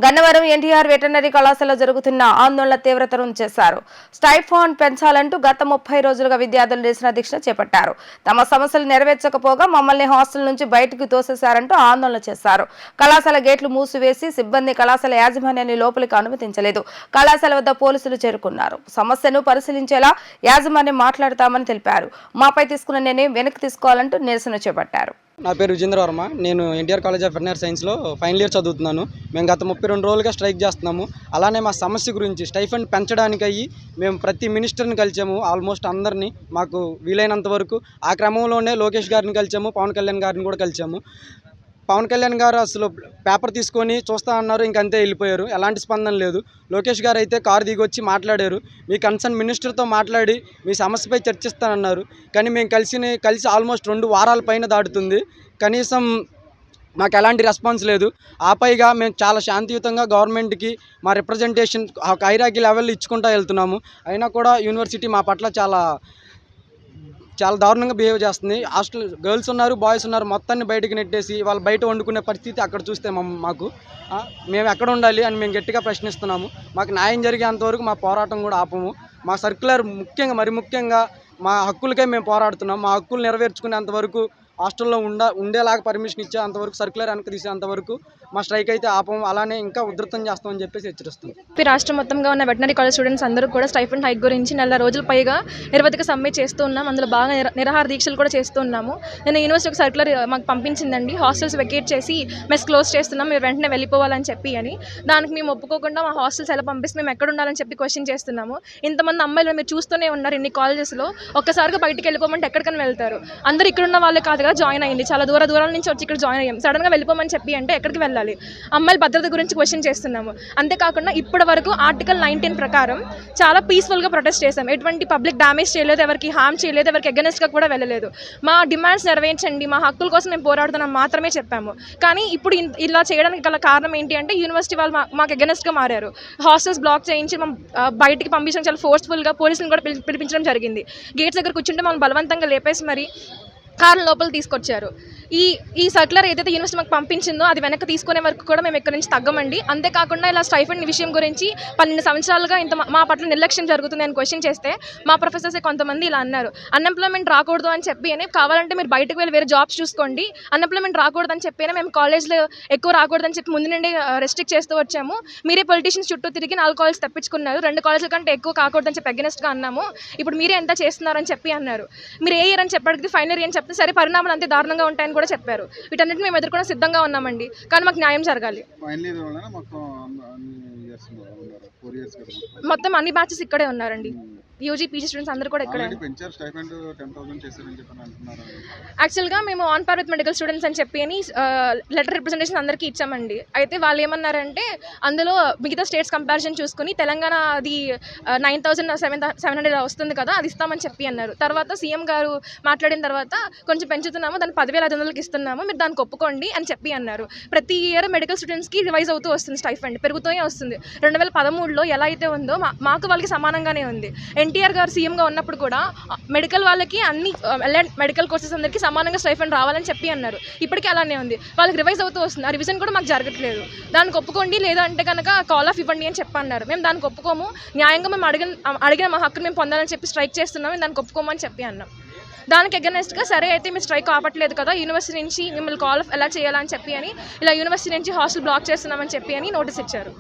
Gannavaram NTR veterinary కళాశాలలో జరుగుతున్న ఆందోళన తీవ్రతరం చేశారు. స్టైఫాండ్ పెంచాలంటూ గత 30 రోజులుగా విద్యార్థులు నిరసన దీక్ష చేపట్టారు. తమ సమస్యలు నెరవేర్చకపోగా మమ్మల్ని హాస్టల్ నుంచి బయటకు తోసేశారంటూ ఆందోళన చేశారు. కళాశాల గేట్లు మూసివేసి సిబ్బంది కళాశాల యాజమాన్యాన్ని లోపలికి అనుమతించలేదు. కళాశాల వద్ద పోలీసులు చేరుకున్నారు. సమస్యను పరిశీలించేలా యాజమాన్యం మాట్లాడతామని తెలిపారు. మాపై తీసుకున్న నిర్ణయం వెనక్కి తీసుకోవాలంటూ నిరసన చేపట్టారు. నా పేరు విజేంద్ర వర్మ. నేను ఎన్టీఆర్ కాలేజ్ ఆఫ్ వెటర్నరీ సైన్స్లో ఫైనల్ ఇయర్ చదువుతున్నాను. మేము గత 32 రోజులుగా స్ట్రైక్ చేస్తున్నాము. అలానే మా సమస్య గురించి స్టైఫండ్ పెంచడానికి మేము ప్రతి మినిస్టర్ని కలిసాము, ఆల్మోస్ట్ అందరినీ. మాకు వీలైనంత వరకు ఆ క్రమంలోనే లోకేష్ గారిని కలిసాము, పవన్ కళ్యాణ్ గారిని కూడా కలిసాము. పవన్ కళ్యాణ్ గారు అసలు పేపర్ తీసుకొని చూస్తా అన్నారు, ఇంకంతే వెళ్ళిపోయారు. ఎలాంటి స్పందన లేదు. లోకేష్ గారు అయితే కారు దిగి వచ్చి మాట్లాడారు. మీ కన్సర్న్ మినిస్టర్తో మాట్లాడి మీ సమస్యపై చర్చిస్తానన్నారు. కానీ మేము కలిసి ఆల్మోస్ట్ 2 వారాల పైన దాటుతుంది. కనీసం మాకు ఎలాంటి రెస్పాన్స్ లేదు. పైగా మేము చాలా శాంతియుతంగా గవర్నమెంట్కి మా రిప్రజెంటేషన్ ఒక హైరార్కీ లెవెల్లో ఇచ్చుకుంటూ వెళ్తున్నాము. అయినా కూడా యూనివర్సిటీ మా పట్ల చాలా దారుణంగా బిహేవ్ చేస్తుంది. హాస్టల్ గర్ల్స్ ఉన్నారు, బాయ్స్ ఉన్నారు, మొత్తాన్ని బయటకు నెట్టేసి వాళ్ళు బయట వండుకునే పరిస్థితి అక్కడ చూస్తే మాకు మేము ఎక్కడ ఉండాలి అని మేము గట్టిగా ప్రశ్నిస్తున్నాము. మాకు న్యాయం జరిగేంతవరకు మా పోరాటం కూడా ఆపము. మా సర్క్యులర్ ముఖ్యంగా మా హక్కులకే మేము పోరాడుతున్నాం. మా హక్కులు నెరవేర్చుకునేంతవరకు హాస్టల్లో ఉండేలాగా పర్మిషన్ ఇచ్చే అంతవరకు, సర్క్యులర్ వెనక్కి తీసేంతవరకు మా స్ట్రైక్ అయితే ఆపము. అలానే ఇంకా ఉధృతం చేస్తామని చెప్పేసి హెచ్చరిస్తుంది. రాష్ట్రం మొత్తంగా ఉన్న వెటర్నరీ కాలేజ్ స్టూడెంట్స్ అందరూ కూడా స్టైఫండ్ హైక్ గురించి 4 రోజుల పైగా నిరవధిక సమ్మె చేస్తూ ఉన్నాం. అందులో బాగా నిరాహార దీక్షలు కూడా చేస్తూ ఉన్నాము. నేను యూనివర్సిటీ సర్క్యులర్ మాకు పంపించిందండి, హాస్టల్స్ వెకేట్ చేసి మెస్ క్లోజ్ చేస్తున్నాం, మీరు వెంటనే వెళ్ళిపోవాలని చెప్పి అని. దానికి మేము ఒప్పుకోకుండా మా హాస్టల్స్ ఎలా పంపిస్తే మేము ఎక్కడ ఉండాలని చెప్పి క్వశ్చన్ చేస్తున్నాము. ఇంతమంది అమ్మాయిలు మీరు చూస్తూనే ఉన్నారు ఇన్ని కాలేజెస్లో. ఒక్కసారిగా బయటికి వెళ్ళిపోమంటే ఎక్కడికైనా వెళ్తారు. అందరూ ఇక్కడ ఉన్న వాళ్ళే కాదుగా జాయిన్ అయ్యింది, చాలా దూరాల నుంచి వచ్చి ఇక్కడ జాయిన్ అయ్యాం. సడన్గా వెళ్ళిపోమని చెప్పి అంటే ఎక్కడికి వెళ్ళాలి? అమ్మాయిల భద్రత గురించి క్వశ్చన్ చేస్తున్నాము. అంతేకాకుండా ఇప్పటి వరకు ఆర్టికల్ 19 ప్రకారం చాలా పీస్ఫుల్గా ప్రొటెస్ట్ చేసాం. ఎటువంటి పబ్లిక్ డ్యామేజ్ చేయలేదు, ఎవరికి హామ్ చేయలేదు, ఎవరికి అగెనెస్ట్గా కూడా వెళ్ళలేదు. మా డిమాండ్స్ నెరవేర్చండి, మా హక్కుల కోసం మేము పోరాడుతున్నాం మాత్రమే చెప్పాము. కానీ ఇప్పుడు ఇలా చేయడానికి గల కారణం ఏంటి అంటే యూనివర్సిటీ వాళ్ళు మాకు అగెనెస్ట్గా మారారు. హాస్టల్స్ బ్లాక్ చేయించి బయటికి పంపించడం, చాలా ఫోర్స్ఫుల్గా పోలీసులను కూడా పిలిపించడం జరిగింది. గేట్స్ దగ్గర కూర్చుంటే మమ్మల్ని బలవంతంగా లేపేసి మరి కారుని లోపల తీసుకొచ్చారు. ఈ సర్క్యులర్ ఏదైతే యూనివర్సిటీ మాకు పంపించిందో అది వెనక్కి తీసుకునే వరకు కూడా మేము ఇక్కడ నుంచి తగ్గమండి. అంతేకాకుండా ఇలా స్టైఫండ్ విషయం గురించి 12 సంవత్సరాలుగా మా పట్ల నిర్లక్ష్యం జరుగుతుంది అని క్వశ్చన్ చేస్తే మా ప్రొఫెసర్స్ కొంతమంది ఇలా అన్నారు, అన్ఎంప్లాయ్మెంట్ రాకూడదు అని చెప్పి కావాలంటే మీరు బయటకు వెళ్ళి వేరే జాబ్స్ చూసుకోండి, అన్ఎంప్లాయ్మెంట్ రాకూడదని చెప్పి మేము కాలేజ్లో ఎక్కువ రాకూడదని చెప్పి ముందు నుండి రెస్ట్రిక్ట్ చేస్తూ వచ్చాము. మీరే పొలిటీషియన్స్ చుట్టూ తిరిగి 4 కాలేజ్ తెప్పించుకున్నారు, 2 కాలేజీల కంటే ఎక్కువ కాకూడదని చెప్పి అగెనెస్ట్గా అన్నాము. ఇప్పుడు మీరే ఎంత చేస్తున్నారని చెప్పి అన్నారు. మీరు ఏ ఇయర్ అని చెప్పడానికి ఫైనల్ ఇయర్ అని చెప్తే సరే పరిణామాలు అంతే దారుణంగా ఉంటాయని కూడా చెప్పారు. వీటన్నిటిని మేము ఎదుర్కొన్న సిద్ధంగా ఉన్నామండి. కానీ మాకు న్యాయం జరగాలి. మొత్తం అన్ని బ్యాచెస్ ఇక్కడే ఉన్నారండి. యూజీ పీజీ స్టూడెంట్స్ అందరూ కూడా ఇక్కడ. యాక్చువల్గా మేము on par with medical students అని చెప్పి లెటర్ రిప్రజెంటేషన్ అందరికీ ఇచ్చామండి. అయితే వాళ్ళు ఏమన్నారంటే అందులో మిగతా స్టేట్స్ కంపారిజన్ చూసుకుని తెలంగాణ అది 9,700 వస్తుంది కదా, అది ఇస్తామని చెప్పి అన్నారు. తర్వాత సీఎం గారు మాట్లాడిన తర్వాత కొంచెం పెంచుతున్నాము, దాన్ని 10,500కి ఇస్తున్నాము, మీరు దానికి ఒప్పుకోండి అని చెప్పి అన్నారు. ప్రతి ఇయర్ మెడికల్ స్టూడెంట్స్కి రివైజ్ అవుతూ వస్తుంది, స్టైఫండ్ పెరుగుతూనే వస్తుంది. 2013లో ఎలా అయితే ఉందో మాకు వాళ్ళకి సమానంగానే ఉంది. ఎన్టీఆర్ గారు సీఎంగా ఉన్నప్పుడు కూడా మెడికల్ వాళ్ళకి అన్ని మెడికల్ కోర్సెస్ అందరికీ సమానంగా స్టైఫండ్ రావాలని చెప్పి అన్నారు. ఇప్పటికీ అలానే ఉంది, వాళ్ళకి రివైజ్ అవుతూ వస్తుంది. ఆ రివిజన్ కూడా మాకు జరగట్లేదు. దానికి ఒప్పుకోండి, లేదా అంటే కనుక కాల్ ఆఫ్ ఇవ్వండి అని చెప్పన్నారు. మేము దానికి ఒప్పుకోము, న్యాయంగా మేము అడిగిన మా హక్కును మేము పొందాలని చెప్పి స్ట్రైక్ చేస్తున్నాం, దానికి ఒప్పుకోమని చెప్పి అన్నాం. దానికి అగెనెస్ట్గా సరే అయితే మీరు స్ట్రైక్ ఆపట్లేదు కదా, యూనివర్సిటీ నుంచి మిమ్మల్ని కాల్ ఆఫ్ ఎలా చేయాలని చెప్పి ఇలా యూనివర్సిటీ నుంచి హాస్టల్ బ్లాక్ చేస్తున్నామని చెప్పి నోటీస్ ఇచ్చారు.